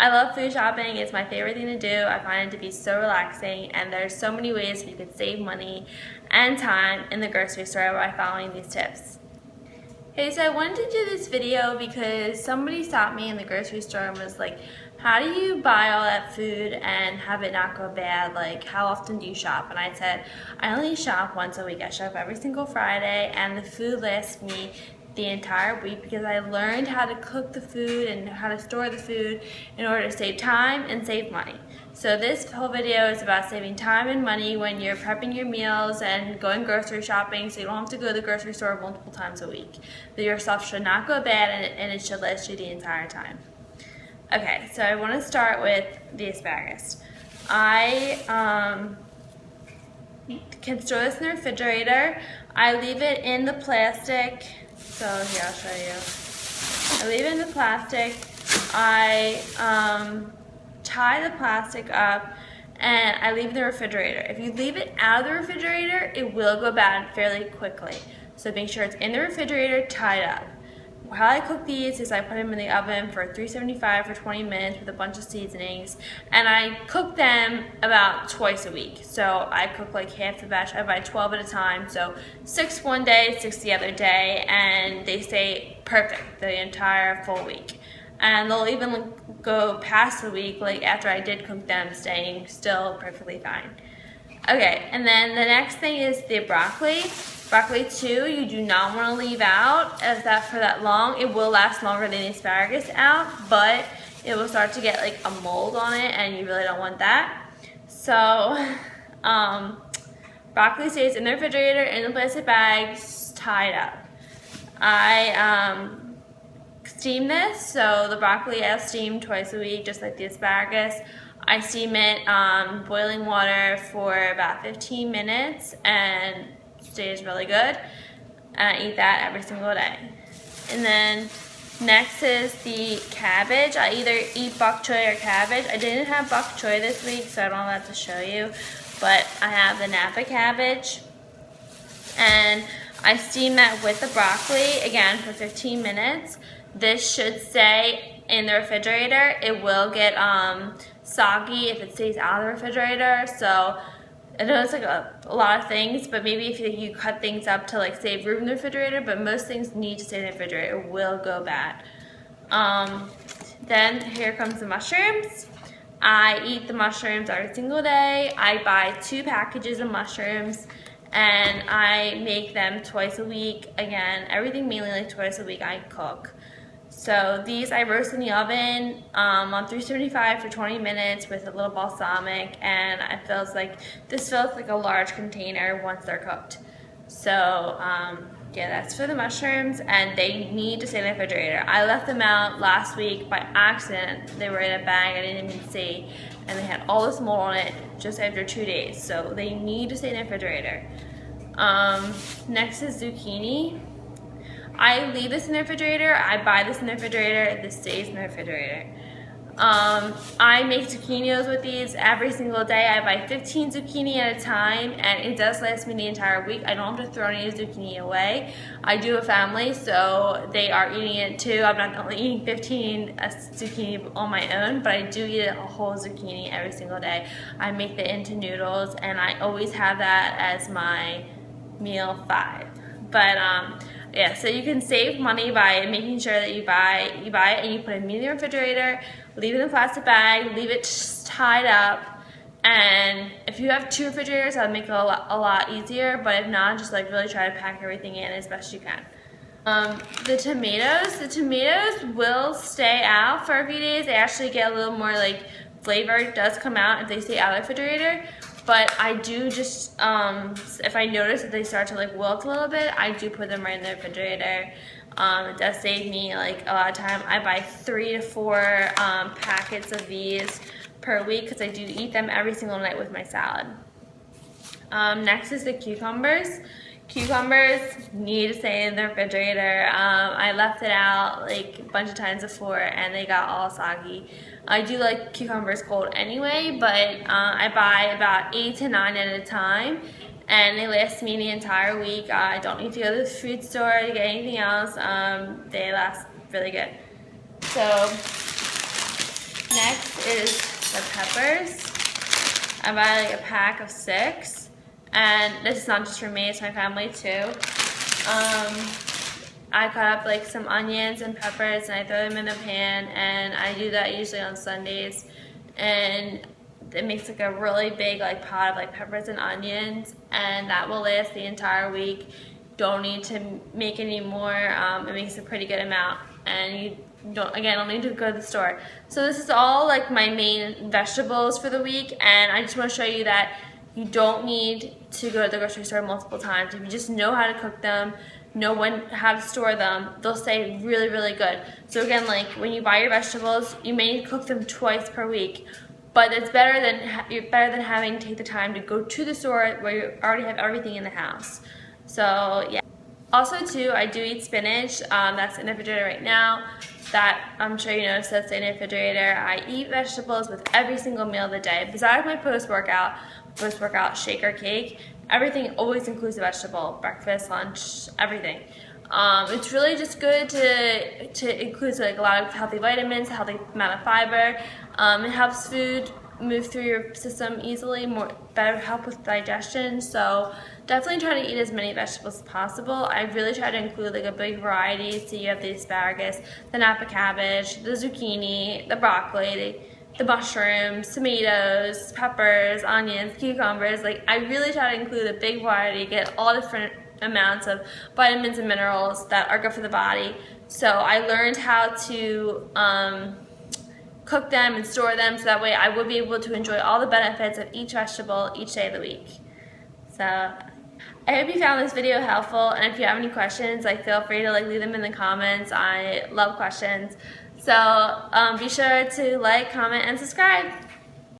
I love food shopping. It's my favorite thing to do. I find it to be so relaxing, and there's so many ways you can save money and time in the grocery store by following these tips. Hey, so I wanted to do this video because somebody stopped me in the grocery store and was like, how do you buy all that food and have it not go bad? Like, how often do you shop? And I said, I only shop once a week. I shop every single Friday, and the food lasts me the entire week because I learned how to cook the food and how to store the food in order to save time and save money. So this whole video is about saving time and money when you're prepping your meals and going grocery shopping, so you don't have to go to the grocery store multiple times a week. But your stuff should not go bad, and it should last you the entire time. Okay, so I want to start with the asparagus. I can store this in the refrigerator. I leave it in the plastic. So here, I'll show you. I leave it in the plastic. I tie the plastic up, and I leave it in the refrigerator. If you leave it out of the refrigerator, it will go bad fairly quickly. So make sure it's in the refrigerator, tied up. How I cook these is I put them in the oven for 375 for 20 minutes with a bunch of seasonings, and I cook them about twice a week. So I cook like half the batch. I buy 12 at a time, so 6 one day, 6 the other day, and they stay perfect the entire full week. And they'll even go past the week, like after I did cook them, staying still perfectly fine. Okay, and then the next thing is the broccoli. Broccoli too, you do not want to leave out for that long. It will last longer than the asparagus out, but it will start to get like a mold on it, and you really don't want that. So broccoli stays in the refrigerator in the plastic bags, tied up. I steam this, so the broccoli I'll steam twice a week, just like the asparagus. I steam it boiling water for about 15 minutes, and stays really good, and I eat that every single day. And then next is the cabbage. I either eat bok choy or cabbage. I didn't have bok choy this week, so I don't have that to show you, but I have the Napa cabbage, and I steam that with the broccoli again for 15 minutes. This should stay in the refrigerator. It will get soggy if it stays out of the refrigerator, so I know it's like a lot of things, but maybe if you cut things up to like save room in the refrigerator, but most things need to stay in the refrigerator. It will go bad. Then here comes the mushrooms. I eat the mushrooms every single day. I buy 2 packages of mushrooms, and I make them twice a week. Again, everything mainly like twice a week I cook. So these I roast in the oven on 375 for 20 minutes with a little balsamic, and this fills like a large container once they're cooked. So yeah, that's for the mushrooms, and they need to stay in the refrigerator. I left them out last week by accident. They were in a bag I didn't even see, and they had all this mold on it just after 2 days. So they need to stay in the refrigerator. Next is zucchini. I leave this in the refrigerator. I buy this in the refrigerator. This stays in the refrigerator. I make zucchinis with these every single day. I buy 15 zucchini at a time, and it does last me the entire week. I don't have to throw any zucchini away. I do have a family, so they are eating it too. I'm not only eating 15 zucchini on my own, but I do eat a whole zucchini every single day. I make it into noodles, and I always have that as my meal 5. But yeah, so you can save money by making sure that you buy it and you put it in the refrigerator, leave it in a plastic bag, leave it tied up, and if you have 2 refrigerators, that'll make it a lot easier, but if not, just like really try to pack everything in as best you can. The tomatoes will stay out for a few days. They actually get a little more like flavor. It does come out if they stay out of the refrigerator. But I do just, if I notice that they start to like wilt a little bit, I do put them right in the refrigerator. It does save me like a lot of time. I buy 3 to 4 packets of these per week because I do eat them every single night with my salad. Next is the cucumbers. Cucumbers need to stay in the refrigerator. I left it out like a bunch of times before, and they got all soggy. I do like cucumbers cold anyway, but I buy about 8 to 9 at a time, and they last me the entire week. I don't need to go to the food store to get anything else. They last really good. So next is the peppers. I buy like a pack of 6, and this is not just for me, it's my family too. I cut up like some onions and peppers and I throw them in the pan, and I do that usually on Sundays, and it makes like a really big like pot of like peppers and onions, and that will last the entire week. Don't need to make any more. It makes a pretty good amount, and you don't need to go to the store. So this is all like my main vegetables for the week, and I just want to show you that you don't need to go to the grocery store multiple times. If you just know how to cook them, know how to store them, they'll stay really, really good. So again, like when you buy your vegetables, you may need to cook them twice per week, but it's better than having to take the time to go to the store where you already have everything in the house. So yeah. Also too, I do eat spinach. That's in the refrigerator right now. That I'm sure you noticed that's in the refrigerator. I eat vegetables with every single meal of the day. Besides my post-workout shake or cake, everything always includes a vegetable. Breakfast, lunch, everything. It's really just good to include like a lot of healthy vitamins, a healthy amount of fiber. It helps food move through your system easily, better help with digestion. So definitely try to eat as many vegetables as possible. I really try to include like a big variety. So you have the asparagus, the napa cabbage, the zucchini, the broccoli, the mushrooms, tomatoes, peppers, onions, cucumbers. Like I really try to include a big variety, get all different amounts of vitamins and minerals that are good for the body. So I learned how to cook them and store them, so that way I will be able to enjoy all the benefits of each vegetable each day of the week. So I hope you found this video helpful, and if you have any questions, like feel free to like leave them in the comments. I love questions. So be sure to like, comment, and subscribe.